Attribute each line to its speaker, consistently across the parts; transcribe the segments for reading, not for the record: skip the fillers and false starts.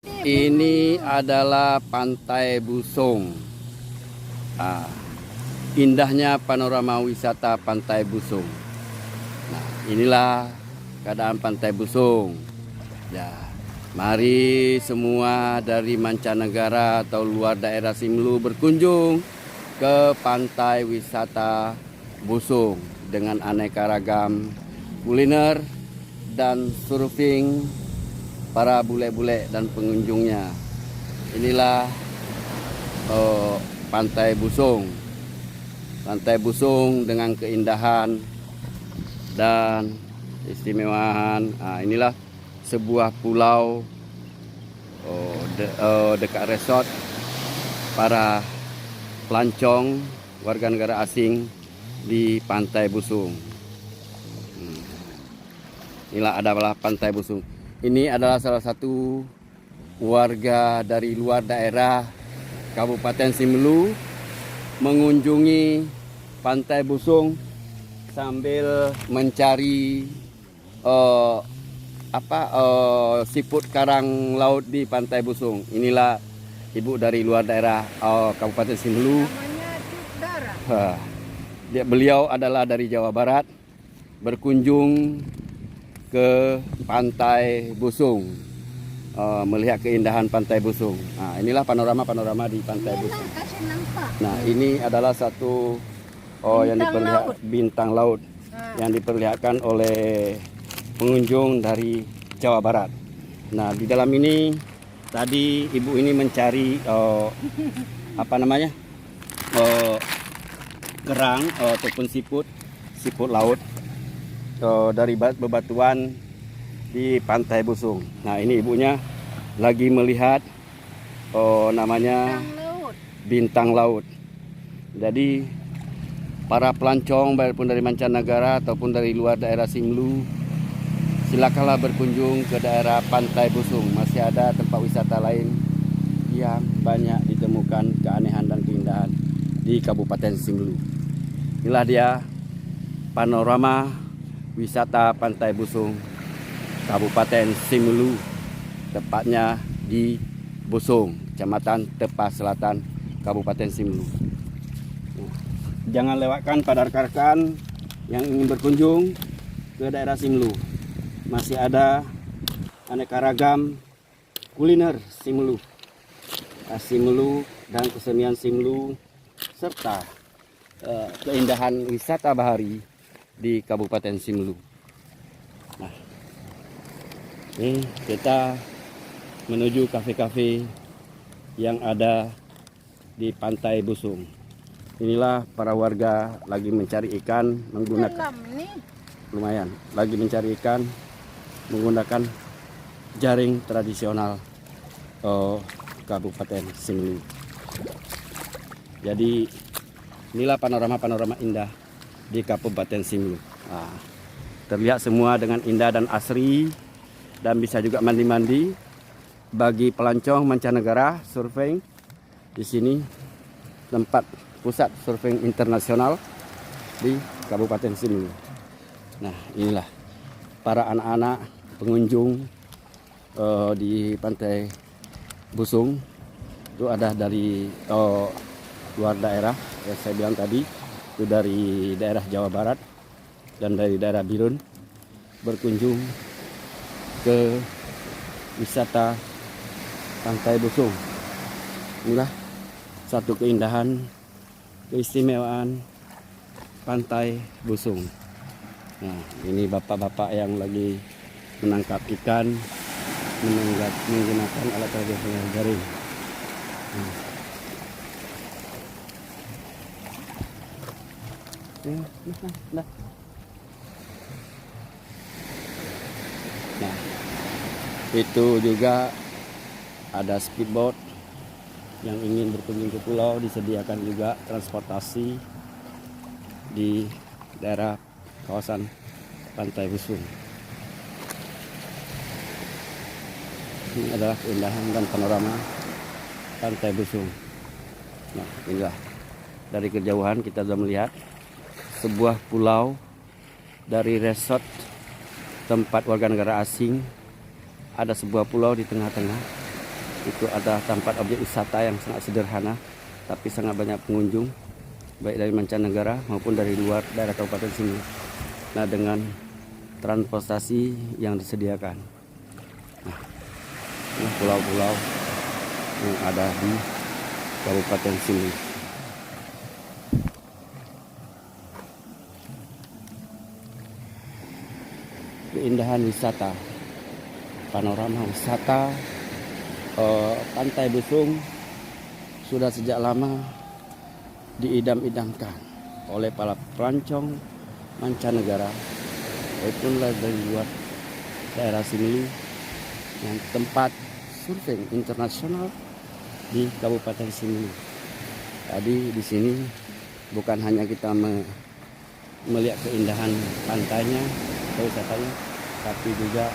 Speaker 1: Ini adalah Pantai Busung. Ah, indahnya panorama wisata Pantai Busung. Nah, inilah keadaan Pantai Busung. Ya, mari semua dari mancanegara atau luar daerah Simelu berkunjung ke Pantai Wisata Busung dengan aneka ragam kuliner dan surfing para bule-bule dan pengunjungnya. Inilah Pantai Busung. Pantai Busung dengan keindahan dan istimewaan. Nah, inilah sebuah pulau dekat resort para pelancong warga negara asing di Pantai Busung. Inilah adalah Pantai Busung. Ini adalah salah satu warga dari luar daerah Kabupaten Simelu mengunjungi Pantai Busung sambil mencari siput karang laut di Pantai Busung. Inilah ibu dari luar daerah Kabupaten Simelu. Beliau adalah dari Jawa Barat, berkunjung ke Pantai Busung, melihat keindahan Pantai Busung. Nah, inilah panorama di Pantai Busung. Nah, ini adalah satu yang diperlihat bintang laut yang diperlihatkan oleh pengunjung dari Jawa Barat. Nah, di dalam ini tadi ibu ini mencari kerang ataupun siput laut dari bebatuan di Pantai Busung. Nah, ini ibunya lagi melihat namanya bintang laut. Jadi para pelancong baik pun dari mancanegara ataupun dari luar daerah Simelu, silakanlah berkunjung ke daerah Pantai Busung. Masih ada tempat wisata lain yang banyak ditemukan keanehan dan keindahan di Kabupaten Simelu. Inilah dia panorama wisata Pantai Busung, Kabupaten Simelu, tepatnya di Busung, Kecamatan Tepas Selatan, Kabupaten Simelu. Jangan lewatkan pada rekan-rekan yang ingin berkunjung ke daerah Simelu. Masih ada aneka ragam kuliner Simelu, Simelu dan kesenian Simelu, serta keindahan wisata bahari di Kabupaten Simelu. Nah, ini kita menuju kafe-kafe yang ada di Pantai Busung. Inilah para warga lagi mencari ikan menggunakan menggunakan jaring tradisional Kabupaten Simelu. Jadi inilah panorama indah di Kabupaten Simelu. Nah, terlihat semua dengan indah dan asri, dan bisa juga mandi-mandi bagi pelancong mancanegara surfing. Di sini tempat pusat surfing internasional di Kabupaten Simelu. Nah, inilah para anak-anak pengunjung di Pantai Busung. Itu ada dari luar daerah yang saya bilang tadi, itu dari daerah Jawa Barat dan dari daerah Birun, berkunjung ke wisata Pantai Busung. Inilah satu keindahan, keistimewaan Pantai Busung. Nah, ini bapak-bapak yang lagi menangkap ikan menggunakan alat tradisional jaring. Nah, itu juga ada speedboat yang ingin berkunjung ke pulau, disediakan juga transportasi di daerah kawasan Pantai Busung. Ini adalah keindahan dan panorama Pantai Busung. Nah, inilah dari kejauhan kita sudah melihat sebuah pulau dari resort tempat warga negara asing. Ada sebuah pulau di tengah-tengah Itu ada tempat objek wisata yang sangat sederhana, tapi sangat banyak pengunjung, baik dari mancanegara maupun dari luar daerah Kabupaten Sulu. Nah, dengan transportasi yang disediakan. Nah, ini pulau-pulau yang ada di Kabupaten Sulu. Keindahan wisata, panorama wisata Pantai Busung sudah sejak lama diidam-idamkan oleh para pelancong mancanegara maupun dari luar daerah sini, yang tempat surfing internasional di Kabupaten Sulu. Jadi di sini bukan hanya kita melihat keindahan pantainya, wisatanya, tapi juga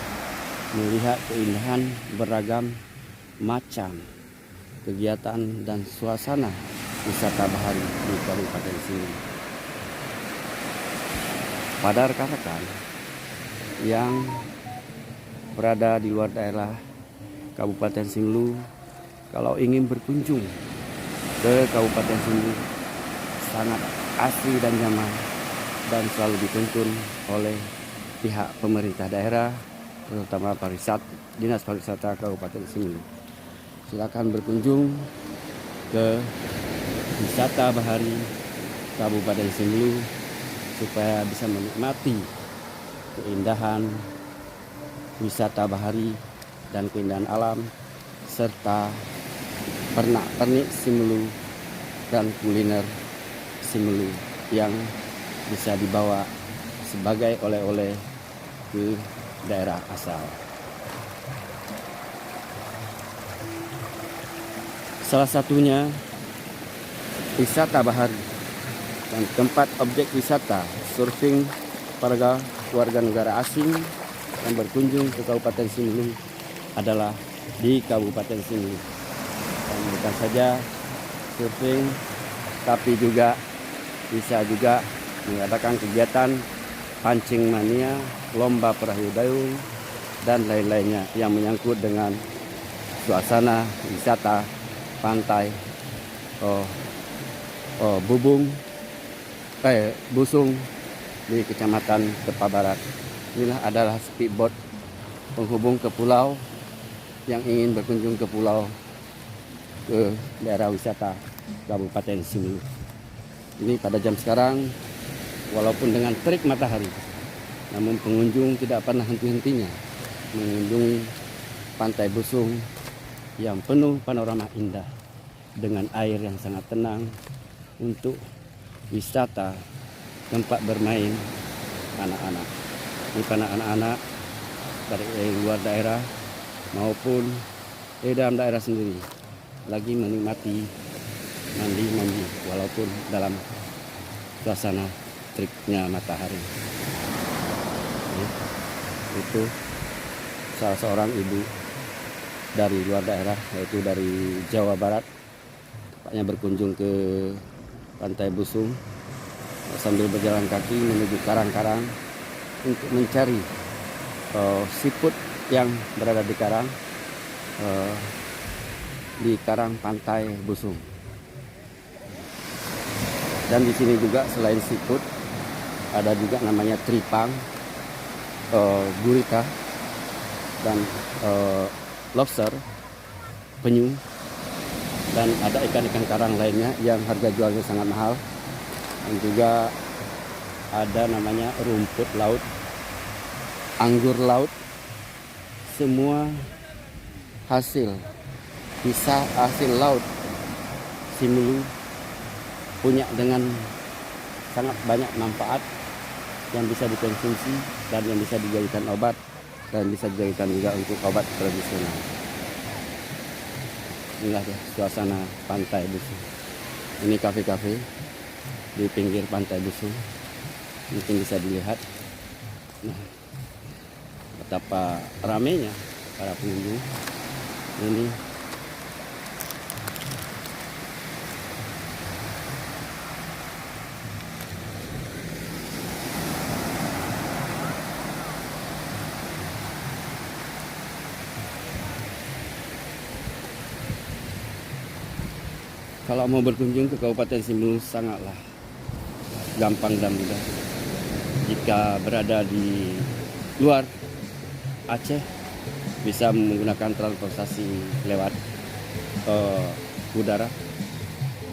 Speaker 1: melihat keindahan beragam macam kegiatan dan suasana wisata bahari di Kabupaten Sulu. Pada rekan-rekan yang berada di luar daerah Kabupaten Sulu, kalau ingin berkunjung ke Kabupaten Sulu, sangat asri dan nyaman dan selalu dituntun oleh pihak pemerintah daerah, terutama Dinas Pariwisata Kabupaten Sulu. Silakan berkunjung ke wisata bahari Kabupaten Sulu supaya bisa menikmati keindahan wisata bahari dan keindahan alam, serta pernak-pernik Simelu dan kuliner Simelu yang bisa dibawa sebagai oleh-oleh ke daerah asal. Salah satunya wisata bahari dan tempat objek wisata surfing para warga negara asing yang berkunjung ke Kabupaten Sulu adalah di Kabupaten Sulu. Dan bukan saja surfing, tapi juga bisa juga mengadakan kegiatan pancing mania, lomba perahu dayung, dan lain-lainnya yang menyangkut dengan suasana wisata pantai Busung di Kecamatan Kepa Barat. Inilah adalah speedboat penghubung ke pulau yang ingin berkunjung ke pulau, ke daerah wisata Kabupaten Sulu. Ini pada jam sekarang, walaupun dengan terik matahari, namun pengunjung tidak pernah henti-hentinya mengunjungi Pantai Busung yang penuh panorama indah dengan air yang sangat tenang untuk wisata tempat bermain anak-anak. Bukan anak-anak dari luar daerah maupun di dalam daerah sendiri lagi menikmati mandi walaupun dalam suasana teriknya matahari. Itu salah seorang ibu dari luar daerah, yaitu dari Jawa Barat, tepatnya berkunjung ke Pantai Busung sambil berjalan kaki menuju karang-karang untuk mencari siput yang berada di karang pantai Busung. Dan di sini juga selain siput ada juga namanya tripang, gurita, dan lobster, penyu, dan ada ikan-ikan karang lainnya yang harga jualnya sangat mahal. Dan juga ada namanya rumput laut, anggur laut, semua hasil laut Simelu punya dengan sangat banyak manfaat yang bisa dikonsumsi dan yang bisa dijadikan obat dan bisa dijadikan juga untuk obat tradisional. Inilah suasana Pantai Busung. Ini kafe-kafe di pinggir Pantai Busung, mungkin bisa dilihat. Nah, betapa ramainya para pengunjung ini. Kalau mau berkunjung ke Kabupaten Simbulu sangatlah gampang dan mudah. Jika berada di luar Aceh, bisa menggunakan transportasi lewat udara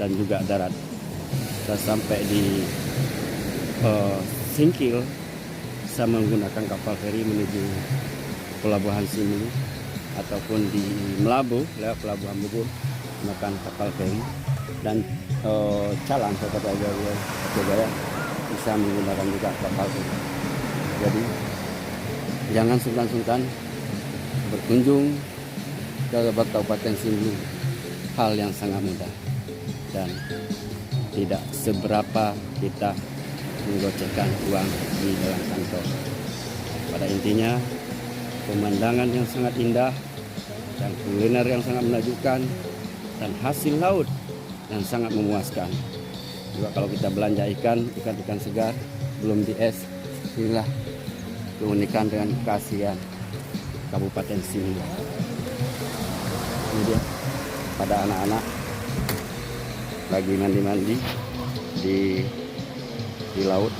Speaker 1: dan juga darat. Kita sampai di Singkil, bisa menggunakan kapal feri menuju Pelabuhan Simbulu, ataupun di Melabu lewat Pelabuhan Bubur menggunakan kapal feri, dan Calang Kota Jaya bisa menggunakan juga kapal feri. Jadi jangan sungkan-sungkan berkunjung ke Kabupaten Simbulu, hal yang sangat mudah dan tidak seberapa kita menggocekkan uang di dalam kantong. Pada intinya, pemandangan yang sangat indah dan kuliner yang sangat menakjubkan dan hasil laut yang sangat memuaskan. Juga kalau kita belanja ikan segar belum di es, inilah keunikan dengan keaslian Kabupaten Simbulu. Ini dia pada anak-anak lagi mandi-mandi di laut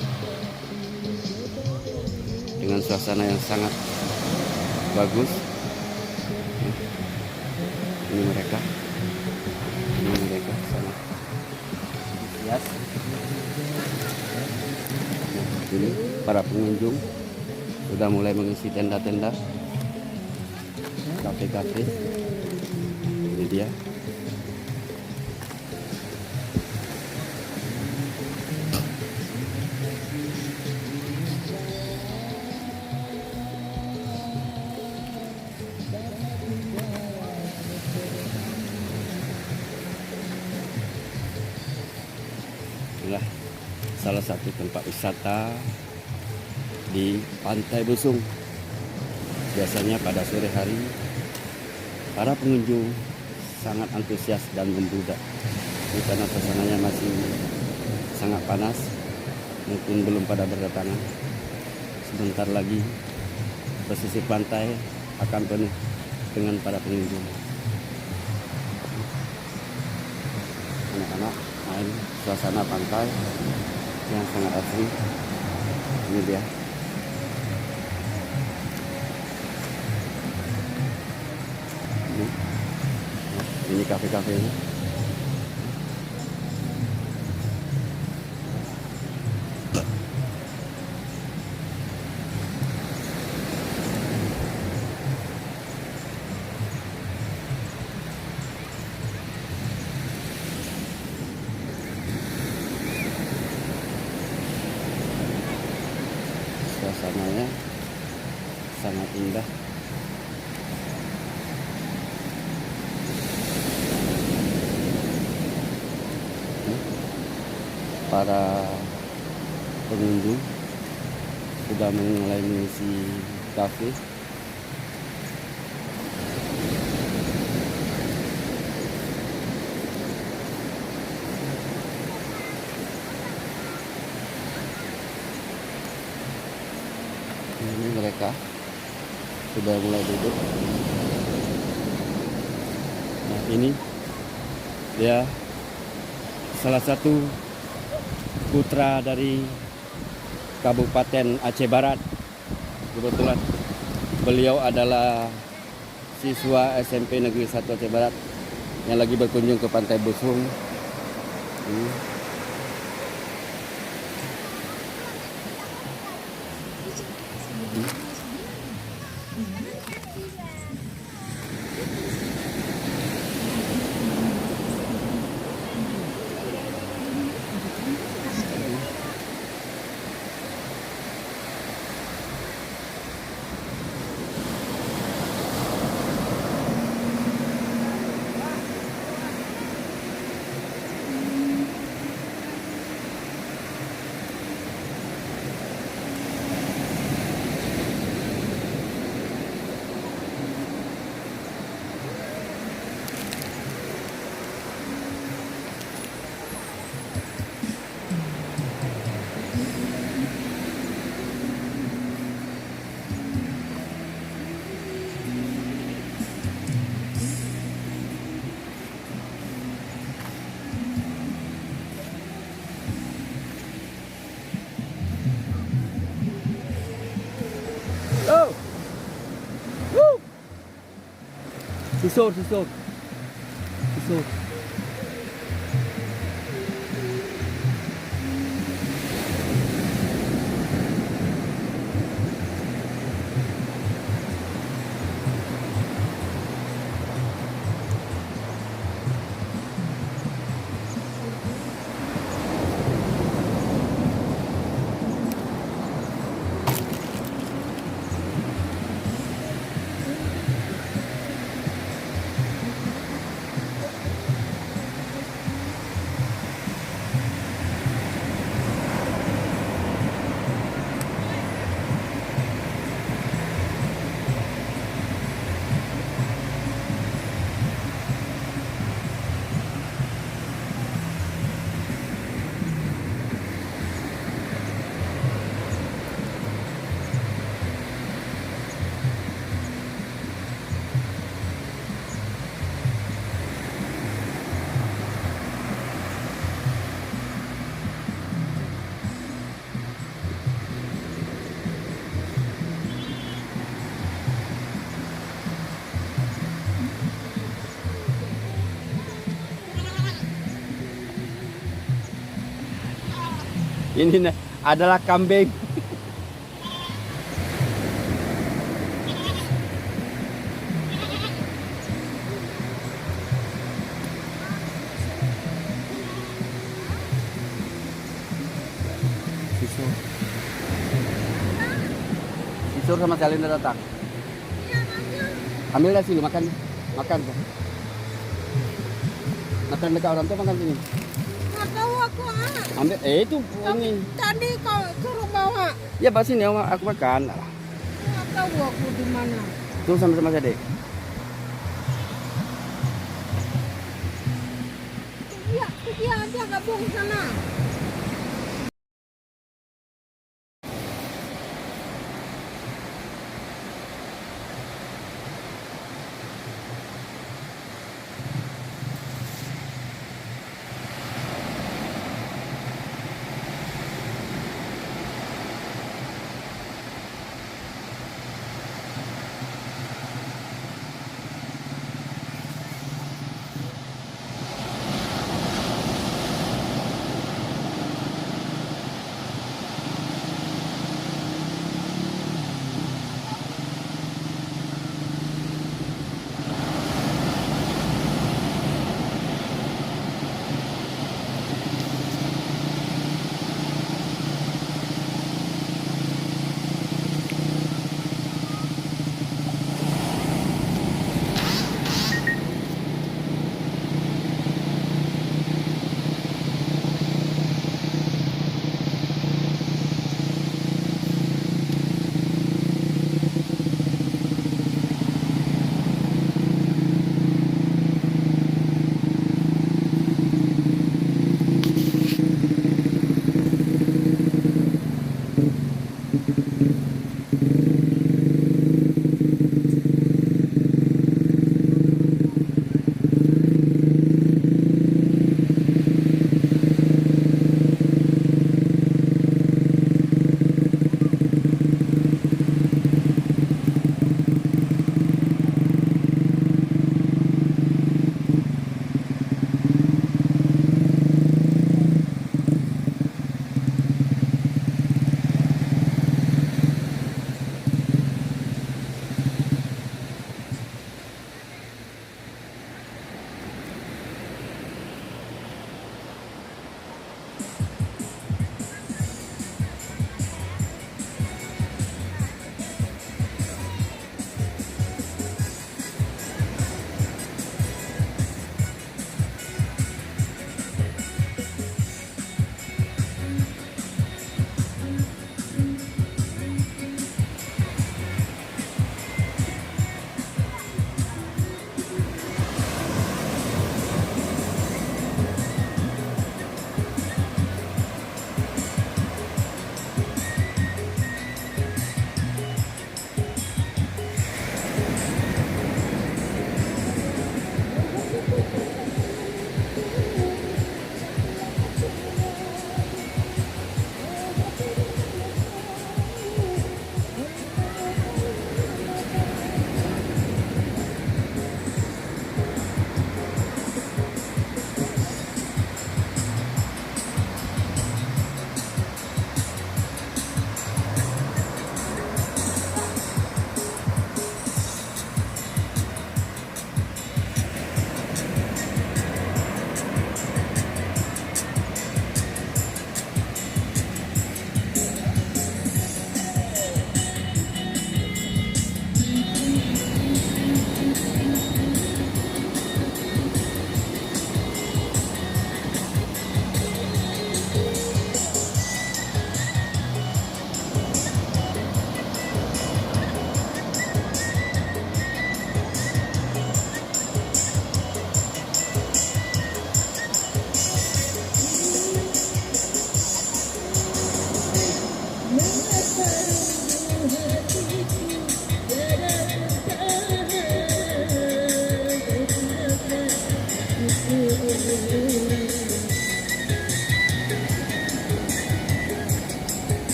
Speaker 1: dengan suasana yang sangat bagus. Ini mereka sangat antusias. Ini para pengunjung sudah mulai mengisi tenda-tenda, kafe-kafe. Ini dia. Inilah salah satu tempat wisata di Pantai Busung. Biasanya pada sore hari para pengunjung sangat antusias dan membludak. Ini karena suasananya masih sangat panas, mungkin belum pada berdatangan. Sebentar lagi pesisir pantai akan penuh dengan para pengunjung. Anak-anak main suasana pantai yang sangat asri. Ini dia. Ini kafe-kafenya. Suasananya sangat indah. Para pengunjung sudah mulai mengisi kafe. Ini mereka sudah mulai duduk. Nah, ini dia salah satu putra dari Kabupaten Aceh Barat. Kebetulan beliau adalah siswa SMP Negeri 1 Aceh Barat yang lagi berkunjung ke Pantai Busung. Susur, susur. Susur. Ini adalah kambing. Sisur. Sisur sama Selin udah datang. Ambil dah sini makan. Makan. Makan dekat orang tuh makan sini.
Speaker 2: Nggak tahu aku
Speaker 1: Ambil itu ini.
Speaker 2: Tadi kau suruh bawa.
Speaker 1: Ya pas sini aku makan.
Speaker 2: Nggak tahu aku di mana.
Speaker 1: Tuh sama-sama saja deh.
Speaker 2: Iya, dia aja gabung sana.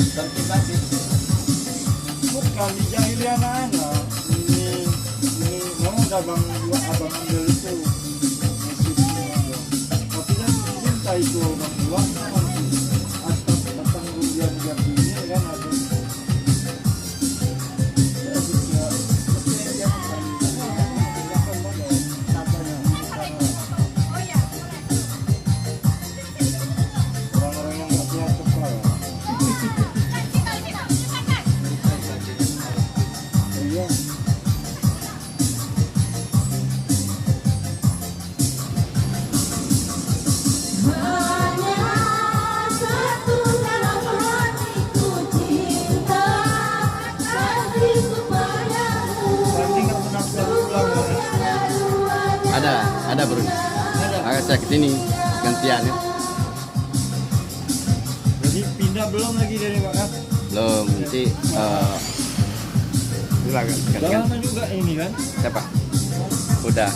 Speaker 3: tertib. Bukan di jahiliah anak. Ini mau abang ambil itu. Tapi kan cinta itu abang buat atau datang kemudian ganti ini kan ada. Orang-orang yang nggak punya kepala. Iya. Nanti nggak pernah pulang ya.
Speaker 1: Ada bro. Agak saya kesini gantian ya.
Speaker 3: Jadi pindah belum lagi dari Bakat?
Speaker 1: Belum nanti itulah
Speaker 3: Udah
Speaker 1: gantian.
Speaker 3: lama juga ini kan?
Speaker 1: Siapa? Udah.